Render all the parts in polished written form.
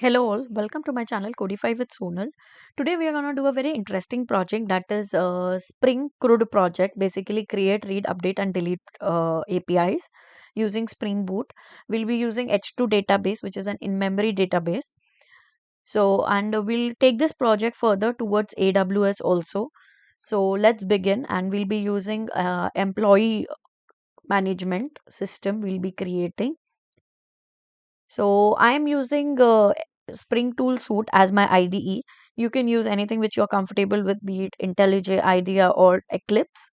Hello all, welcome to my channel Codify with Sonal. Today we are going to do a very interesting project, that is Spring CRUD project. Basically create, read, update and delete APIs using Spring Boot. We'll be using H2 database, which is an in-memory database. And we'll take this project further towards AWS also. So let's begin, and we'll be using employee management system we'll be creating. So I am using Spring Tool Suite as my IDE. You can use anything which you're comfortable with, be it IntelliJ, IDEA, or Eclipse.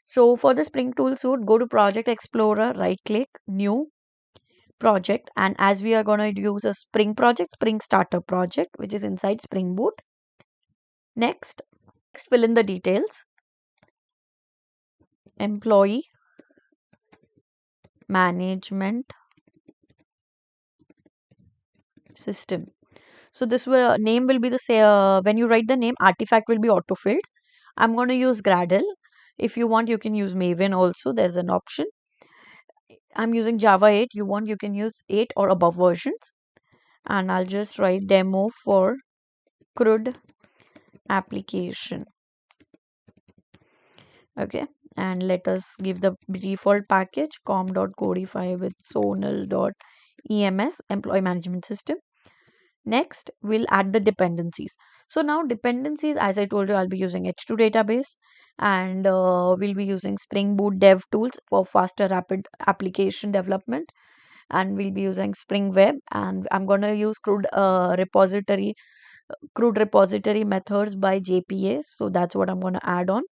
So for the Spring Tool Suite, go to Project Explorer, right click, New Project. And as we are going to use a Spring project, Spring Starter project, which is inside Spring Boot. Next, fill in the details. Employee Management System. So this will name will be the same. When you write the name, artifact will be auto-filled. I'm going to use Gradle. If you want, you can use Maven also. There's an option. I'm using Java 8. You want, you can use 8 or above versions. And I'll just write demo for CRUD application. Okay. And let us give the default package com.codify with sonal.ems employee management system. Next, we'll add the dependencies. So now dependencies, as I told you, I'll be using H2 database, and we'll be using Spring Boot dev tools for faster rapid application development, and we'll be using Spring Web, and I'm going to use CRUD repository methods by JPA. So that's what I'm going to add on.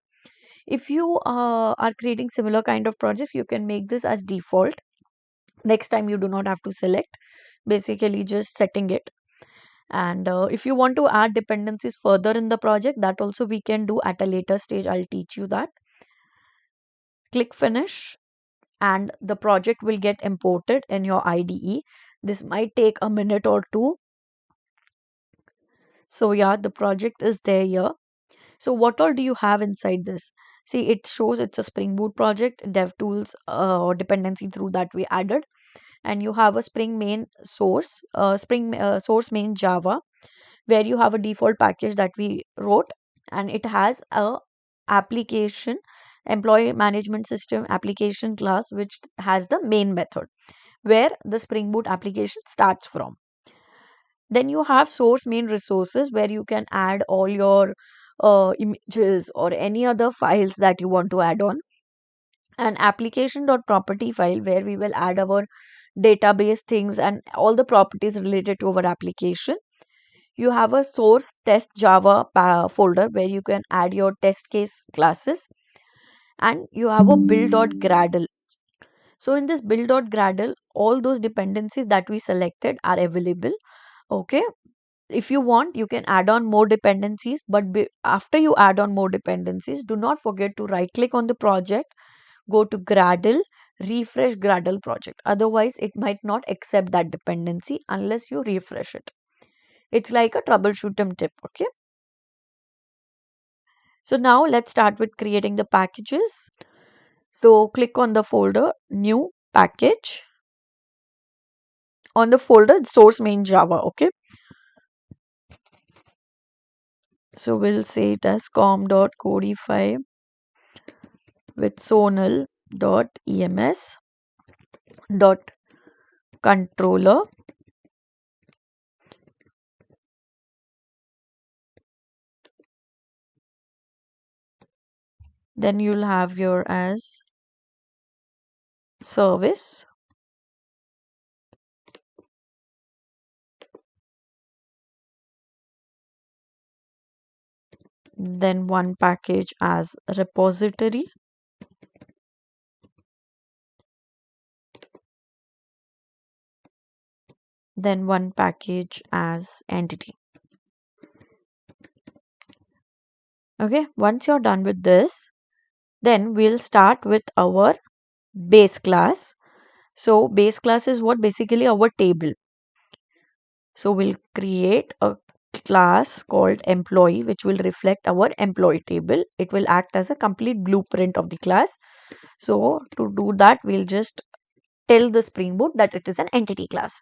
If you are creating similar kind of projects, you can make this as default. Next time you do not have to select, basically just setting it. And if you want to add dependencies further in the project, that also we can do at a later stage. I'll teach you that. Click finish, and the project will get imported in your IDE. This might take a minute or two. So yeah, the project is there here. So what all do you have inside this? See, it shows it's a Spring Boot project, dev tools or dependency through that we added. And you have a Spring main source, source main Java, where you have a default package that we wrote, and it has a application employee management system application class, which has the main method where the Spring Boot application starts from. Then you have source main resources, where you can add all your images or any other files that you want to add on. An application.property file, where we will add our database things and all the properties related to our application. You have a source test Java folder, where you can add your test case classes, and you have a build.gradle. So in this build.gradle, all those dependencies that we selected are available. Okay. If you want, you can add on more dependencies, but after you add on more dependencies, do not forget to right click on the project, go to Gradle, refresh Gradle project. Otherwise, it might not accept that dependency unless you refresh it. It's like a troubleshooting tip. Okay. So now let's start with creating the packages. So click on the folder, new package, on the folder source main Java. Okay. So we'll say it as com.codify with sonal.ems dot controller. Then you'll have your as service. Then one package as repository. Then one package as entity. Okay, once you're done with this, then we'll start with our base class. So base class is what? Basically our table. So we'll create a class called employee, which will reflect our employee table. It will act as a complete blueprint of the class. So to do that, we'll just tell the Spring Boot that it is an entity class.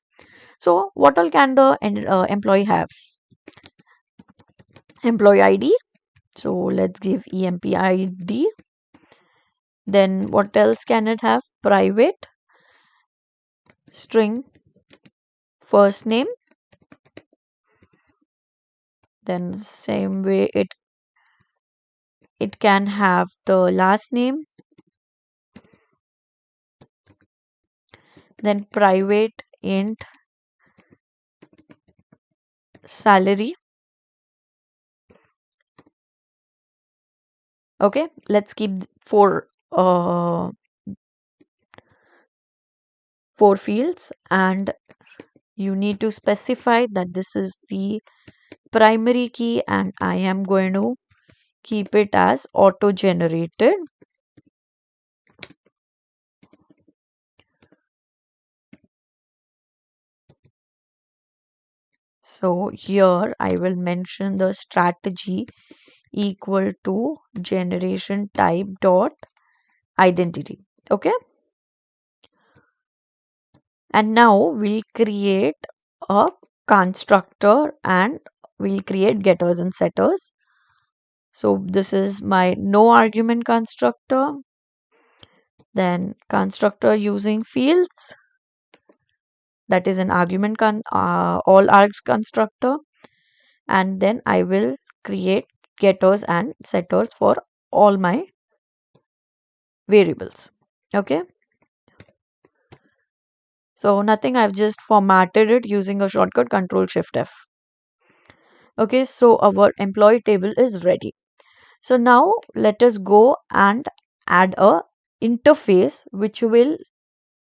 So what all can the employee have? Employee ID. So let's give emp ID. Then what else can it have? Private string first name. Then same way it can have the last name. Then private int salary. Okay, let's keep four fields, and you need to specify that this is the primary key, and I am going to keep it as auto generated. So here I will mention the strategy equal to generation type dot identity. Okay, and now we'll create a constructor and we'll create getters and setters. So this is my no argument constructor, then constructor using fields, that is an argument all args constructor, and then I will create getters and setters for all my variables. Okay, so nothing, I've just formatted it using a shortcut Control Shift F. Okay, so our employee table is ready. So now let us go and add a interface which will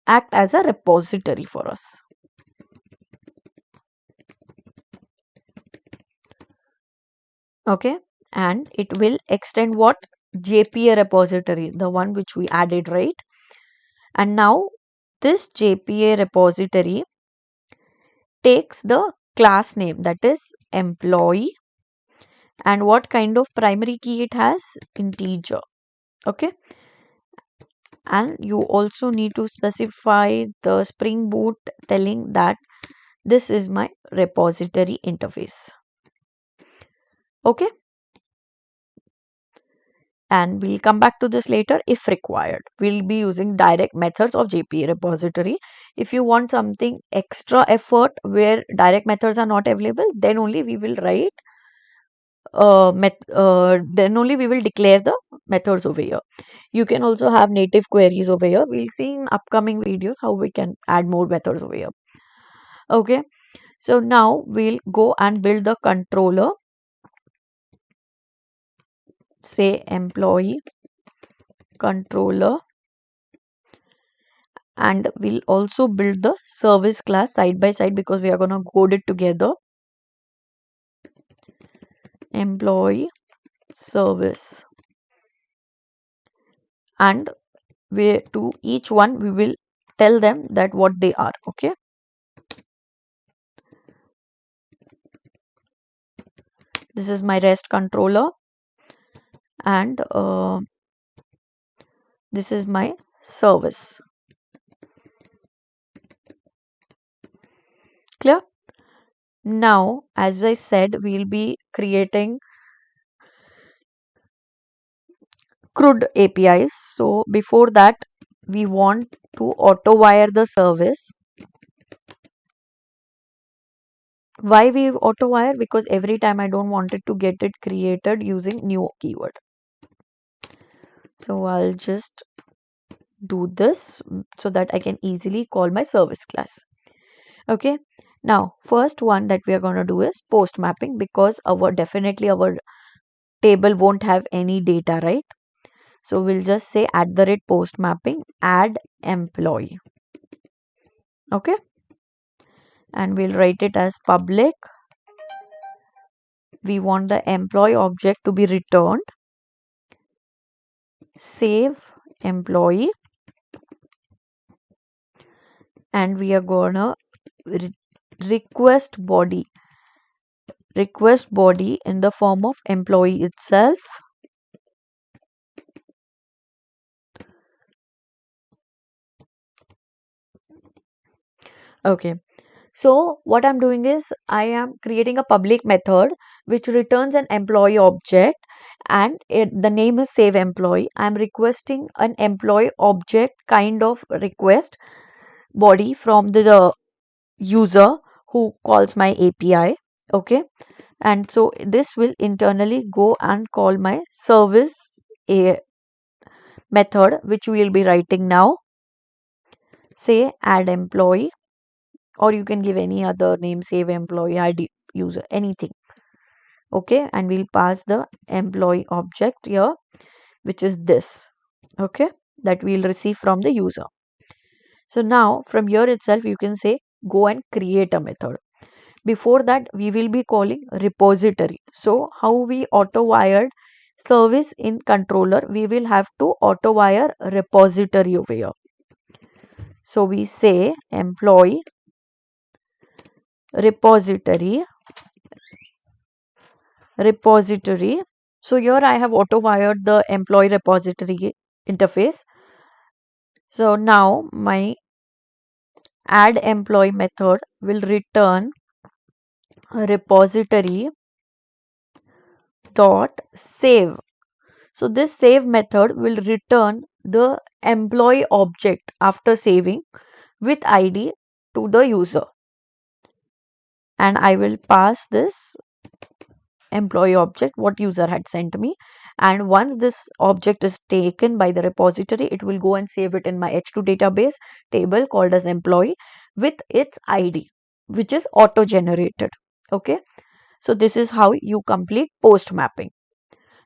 act as a repository for us. Okay, and it will extend what? JPA repository, the one which we added, right? And now this JPA repository takes the class name, that is employee, and what kind of primary key it has? Integer. Okay, and you also need to specify the Spring Boot telling that this is my repository interface. Okay, and we'll come back to this later if required. We'll be using direct methods of JPA repository. If you want something extra effort where direct methods are not available, then only we will write then only we will declare the methods over here. You can also have native queries over here. We'll see in upcoming videos how we can add more methods over here. Okay, so now we'll go and build the controller. Say employee controller, and we'll also build the service class side by side because we are going to code it together. Employee service, and we to each one we will tell them that what they are. Okay, this is my REST controller, and this is my service. Clear? Now, as I said, we'll be creating CRUD APIs. So before that, we want to auto wire the service. Why we auto wire? Because every time I don't want it to get it created using new keyword. So I'll just do this so that I can easily call my service class. Okay, now first one that we are going to do is post mapping, because definitely our table won't have any data, right? So we'll just say @post mapping add employee. Okay, and we'll write it as public. We want the employee object to be returned. Save employee, and we are gonna request body in the form of employee itself. Okay. So what I'm doing is I am creating a public method which returns an employee object, and the name is save employee. I'm requesting an employee object kind of request body from the user who calls my API. Okay. And so this will internally go and call my service a method, which we will be writing now. Say add employee, or you can give any other name, save employee, add user, anything. Okay, and we'll pass the employee object here, which is this. Okay, that we'll receive from the user. So now from here itself you can say go and create a method. Before that we will be calling repository. So how we auto wired service in controller, we will have to auto wire repository over here. So we say employee repository. So here I have auto wired the employee repository interface. So now my add employee method will return repository dot save. So this save method will return the employee object after saving with ID to the user, and I will pass this employee object what user had sent me. And once this object is taken by the repository, it will go and save it in my h2 database table called as employee with its ID, which is auto generated. Okay, so this is how you complete post mapping.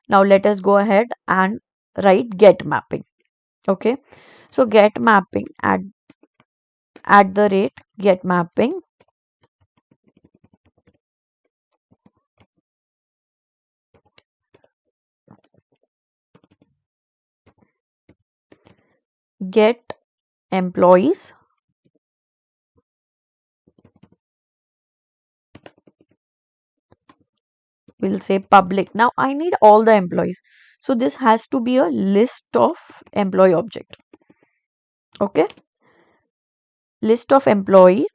Now let us go ahead and write get mapping. Okay, so get mapping at the rate get mapping get employees we'll say public. Now I need all the employees, so this has to be a list of employee object. Okay, list of employee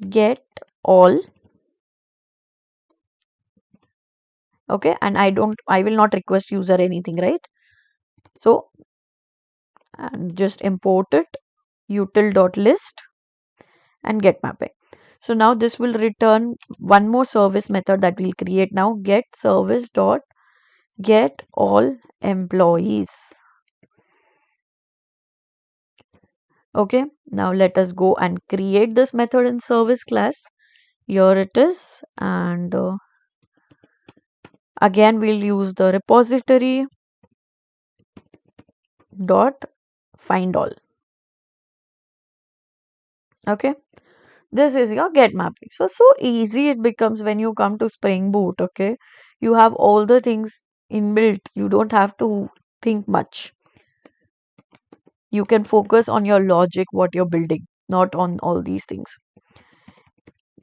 get all. Okay, and I will not request user anything, right? So and just import it util.list and get mapping. So now this will return one more service method that we'll create now, get service dot get all employees. Okay, now let us go and create this method in service class. Here it is, and again we'll use the repository dot find all. Okay, this is your get mapping. So easy it becomes when you come to Spring Boot. Okay, you have all the things inbuilt, you don't have to think much. You can focus on your logic, what you're building, not on all these things.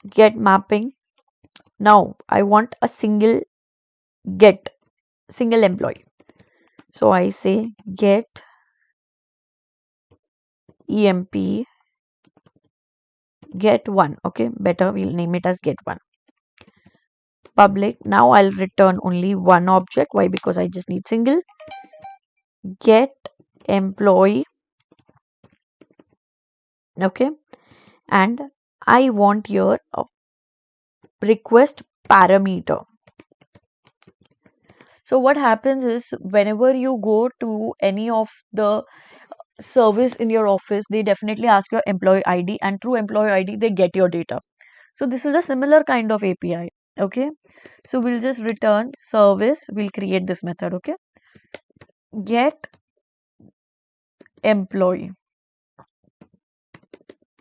Get mapping. Now I want a single employee. So I say get emp get one. Okay, better we'll name it as get one. Public. Now I'll return only one object. Why? Because I just need single. Get employee. Okay, and I want here a request parameter. So what happens is whenever you go to any of the service in your office, they definitely ask your employee ID, and through employee ID they get your data. So this is a similar kind of API. Okay, so we'll just return service, we'll create this method. Okay, get employee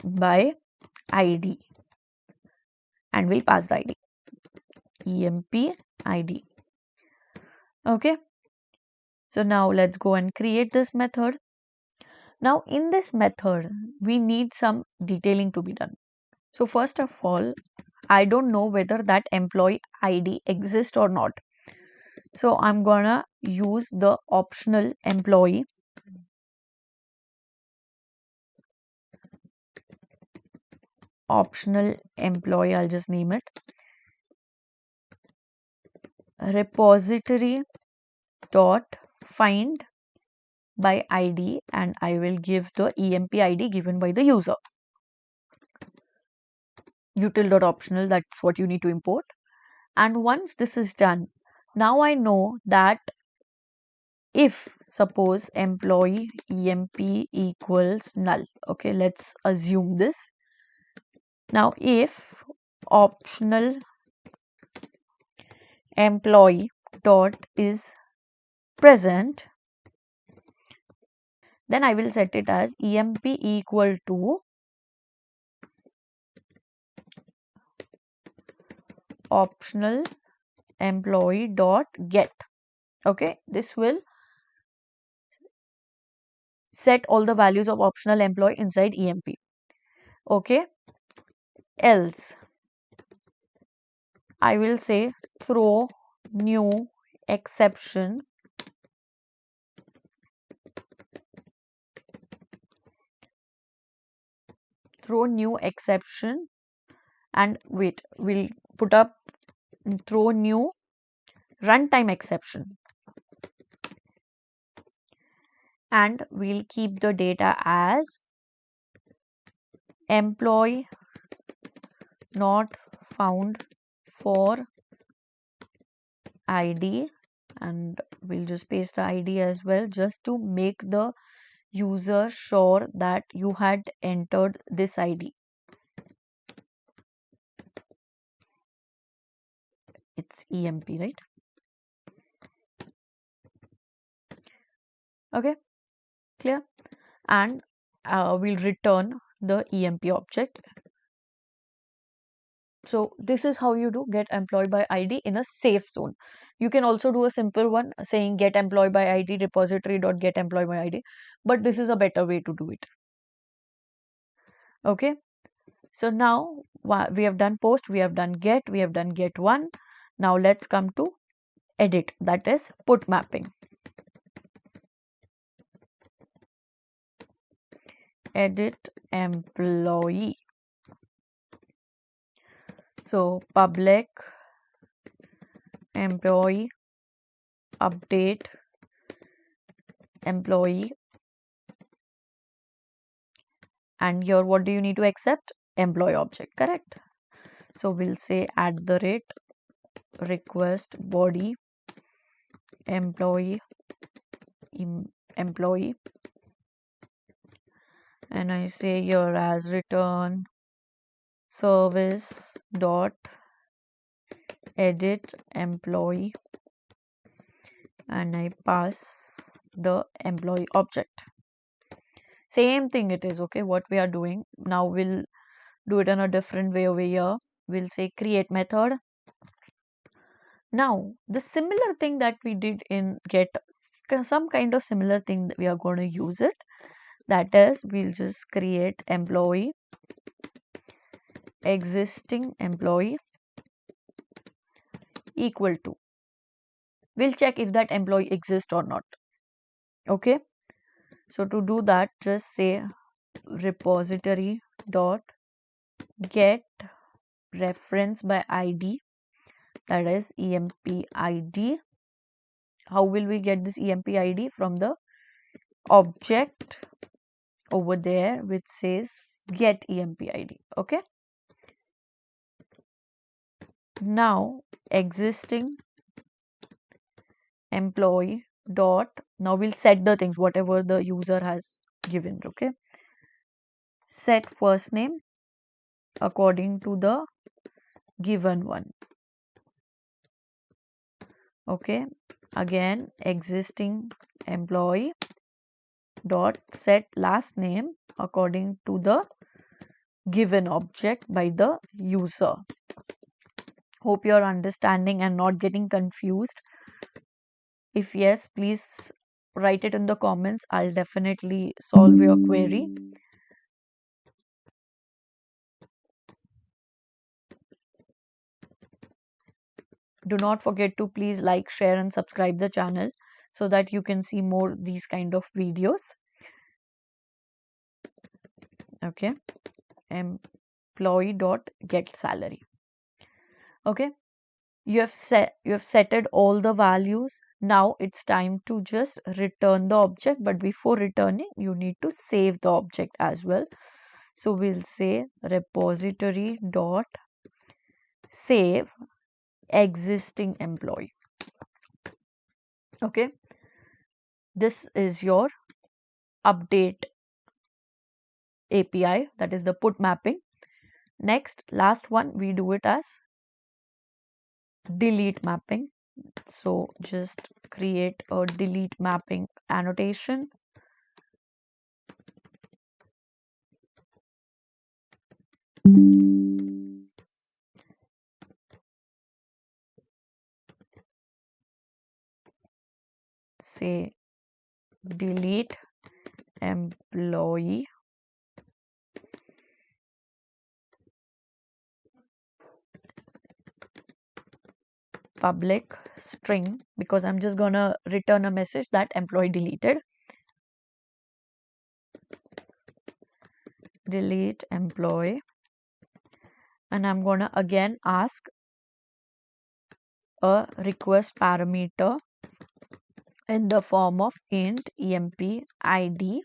by ID, and we'll pass the ID emp ID. Okay, so now let's go and create this method. Now in this method we need some detailing to be done. So first of all, I don't know whether that employee ID exists or not. So I'm gonna use the optional employee optional employee, I'll just name it repository dot find by ID, and I will give the EMP ID given by the user. Util.optional, that's what you need to import. And once this is done, now I know that if suppose employee EMP equals null, okay, let's assume this. Now if optional employee dot is present, then I will set it as EMP equal to optional employee dot get. Okay, this will set all the values of optional employee inside EMP. Okay, else I will say throw new exception and wait, we'll put up throw new runtime exception, and we'll keep the data as employee not found for ID, and we'll just paste the ID as well just to make the user sure that you had entered this ID. It's EMP, right? Okay, clear? And we'll return the EMP object. So this is how you do get employee by ID in a safe zone. You can also do a simple one saying get employee by ID repository dot get employee by ID, but this is a better way to do it. Okay, so now we have done post, we have done get, we have done get one. Now let's come to edit, that is put mapping. Edit employee. So public employee update employee, and here what do you need to accept? Employee object, correct? So we'll say @request body employee employee, and I say here as return service dot edit employee, and I pass the employee object. Same thing it is, okay, what we are doing. Now we'll do it in a different way over here. We'll say create method. Now the similar thing that we did in get, some kind of similar thing that we are going to use it. That is, we'll just create employee existing employee equal to, we'll check if that employee exists or not. Okay, so to do that, just say repository dot get reference by ID, that is EMP ID. How will we get this EMP ID? From the object over there which says get EMP ID. Okay, now existing employee dot, now we'll set the things whatever the user has given. Okay, set first name according to the given one. Okay, again existing employee dot set last name according to the given object by the user. Hope you are understanding and not getting confused. If yes, please write it in the comments. I'll definitely solve your query. Do not forget to please like, share and subscribe the channel so that you can see more these kind of videos. Okay, employee dot get salary. Okay, you have setted all the values. Now it's time to just return the object, but before returning you need to save the object as well. So we'll say repository dot save existing employee. Okay, this is your update API, that is the put mapping. Next, last one, we do it as delete mapping. So just create a delete mapping annotation. Say delete employee public string, because I'm just gonna return a message that employee deleted. Delete employee, and I'm gonna again ask a request parameter in the form of int emp id,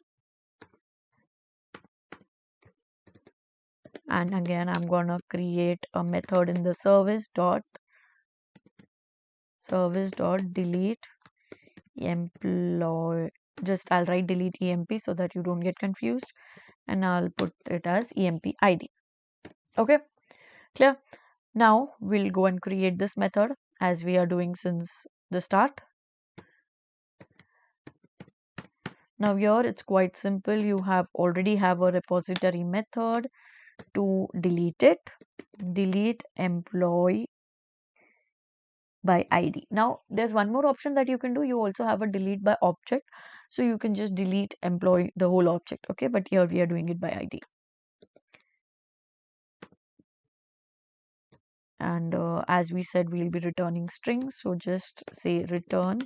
and again I'm gonna create a method in the service dot delete employee. Just I'll write delete emp so that you don't get confused, and I'll put it as emp id. Okay, clear? Now we'll go and create this method as we are doing since the start. Now here it's quite simple. You already have a repository method to delete it. Delete employee by ID. Now there's one more option that you can do. You also have a delete by object. So you can just delete employee, the whole object. Okay, but here we are doing it by ID. And as we said, we'll be returning strings. So just say return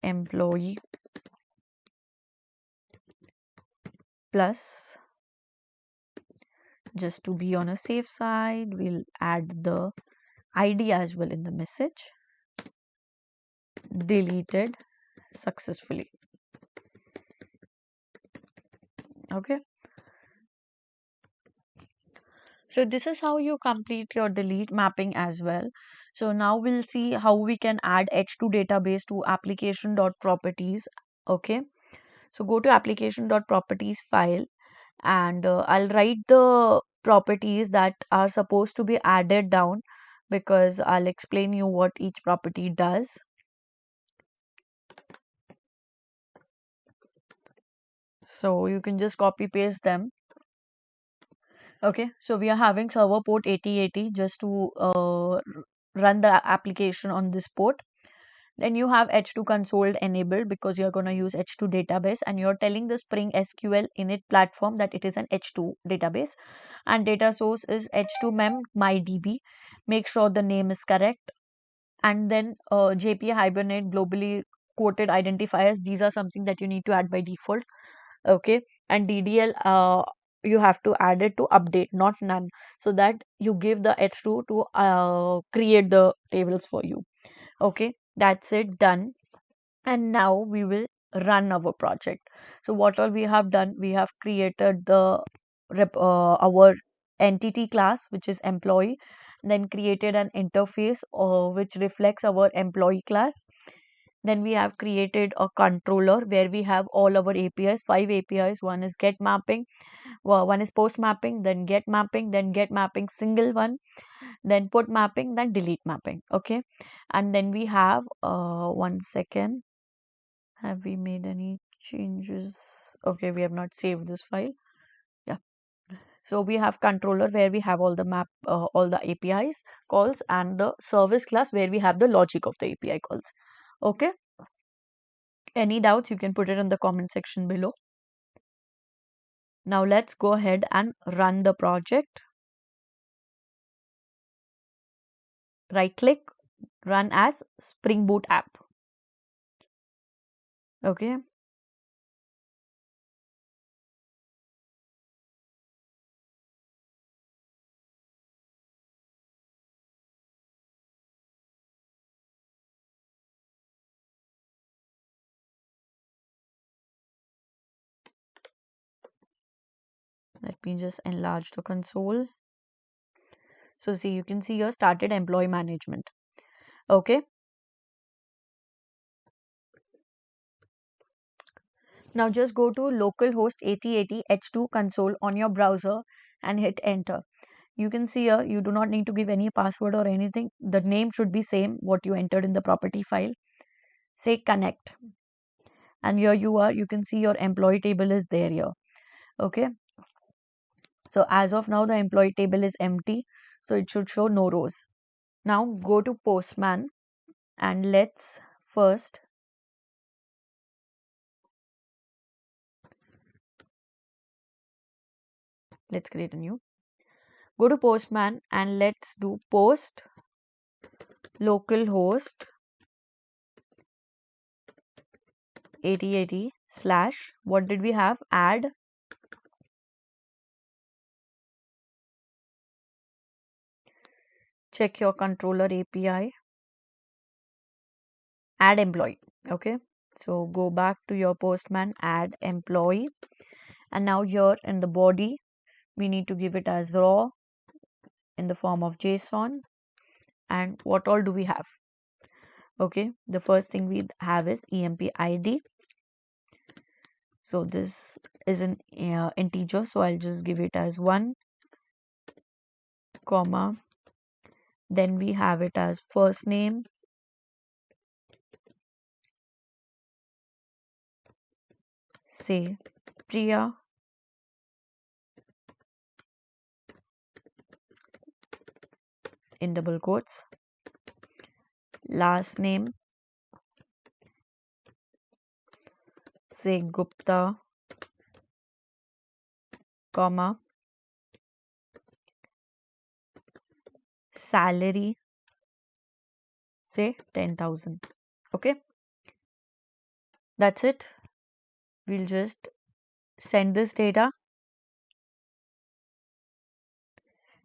employee plus, just to be on a safe side, we'll add the ID as well in the message. Deleted successfully. Okay. So this is how you complete your delete mapping as well. So now we'll see how we can add H2 database to application.properties. Okay. So go to application.properties file, and I'll write the properties that are supposed to be added down, because I'll explain you what each property does. So you can just copy paste them. Okay, so we are having server port 8080 just to run the application on this port. Then you have H2 console enabled because you're going to use H2 database, and you're telling the Spring SQL init platform that it is an H2 database, and data source is H2 mem mydb. Make sure the name is correct, and then JPA Hibernate globally quoted identifiers. These are something that you need to add by default. Okay, and DDL you have to add it to update, not none, so that you give the H2 to create the tables for you. Okay, that's it, done. And now we will run our project. So what all we have done, we have created the our entity class, which is employee, then created an interface which reflects our employee class. Then we have created a controller where we have all our APIs, 5 APIs. One is get mapping, one is post mapping, then get mapping single one, then put mapping, then delete mapping. Okay, and then we have one second, have we made any changes? Okay, we have not saved this file. Yeah, so we have controller where we have all the all the APIs calls, and the service class where we have the logic of the API calls. Okay, any doubts you can put it in the comment section below. Now let's go ahead and run the project. Right click, run as Spring Boot app. Okay, Let me just enlarge the console. So see, you can see here started employee management. Okay. Now just go to localhost 8080 h2 console on your browser and hit enter. You can see here you do not need to give any password or anything. The name should be same what you entered in the property file. Say connect. And here you are, you can see your employee table is there here. Okay. So as of now, the employee table is empty. So it should show no rows. Now go to Postman and let's first let's create a new. Go to Postman and let's do post localhost 8080 slash what did we have? Add check your controller API, add employee. Okay, so go back to your Postman, add employee, and now here in the body we need to give it as raw in the form of JSON. And what all do we have? Okay, the first thing we have is emp id. So this is an integer, so I'll just give it as 1 comma, then we have it as first name, say Priya, in double quotes, last name, say Gupta, comma, salary, say 10,000. Okay, that's it. We'll just send this data.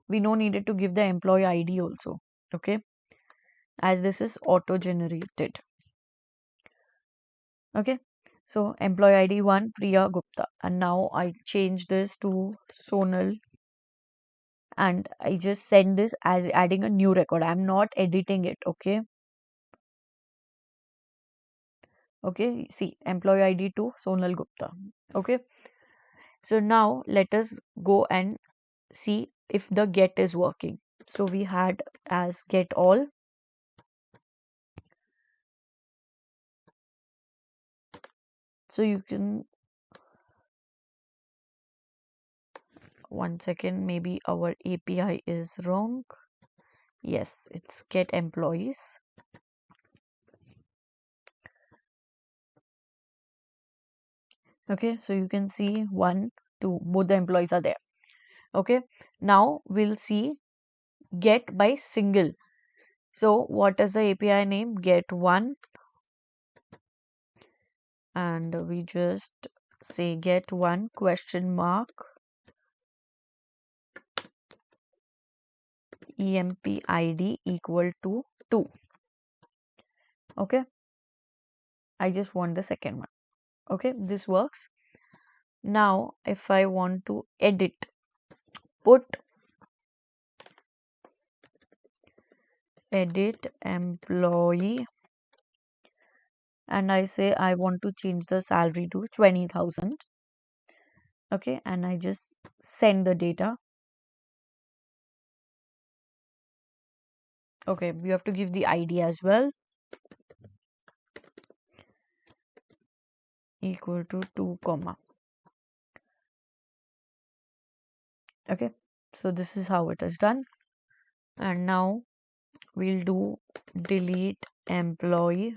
We no needed to give the employee ID also. Okay, as this is auto generated. Okay, so employee ID 1 Priya Gupta, and now I change this to Sonal and I just send this as adding a new record. I'm not editing it. Okay, okay, see employee ID to Sonal Gupta. Okay, so now let us go and see if the get is working. So we had as get all. So you can, one second, maybe our API is wrong. Yes, it's get employees. Okay, so you can see 1, 2, both the employees are there. Okay, now we'll see get by single. So what is the API name? Get 1, and we just say get 1 question mark emp id equal to 2. Okay, I just want the second one. Okay, this works. Now if I want to edit, put edit employee, and I say I want to change the salary to 20,000. Okay, and I just send the data. Okay, you have to give the ID as well, equal to 2 comma. Okay, so this is how it is done. And now we'll do delete employee,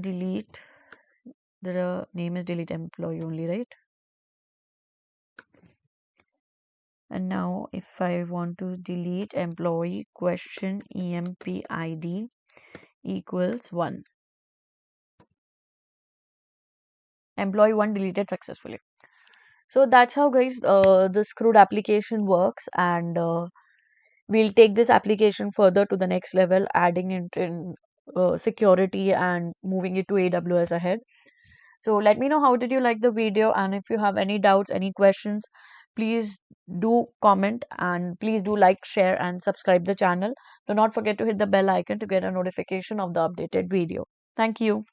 delete, the name is delete employee only, right? And now if I want to delete employee question emp id equals 1, employee 1 deleted successfully. So that's how, guys, this CRUD application works, and we'll take this application further to the next level, adding it in security and moving it to AWS ahead. So let me know how did you like the video, and if you have any doubts, any questions, please do comment, and please do like, share and subscribe the channel. Do not forget to hit the bell icon to get a notification of the updated video. Thank you.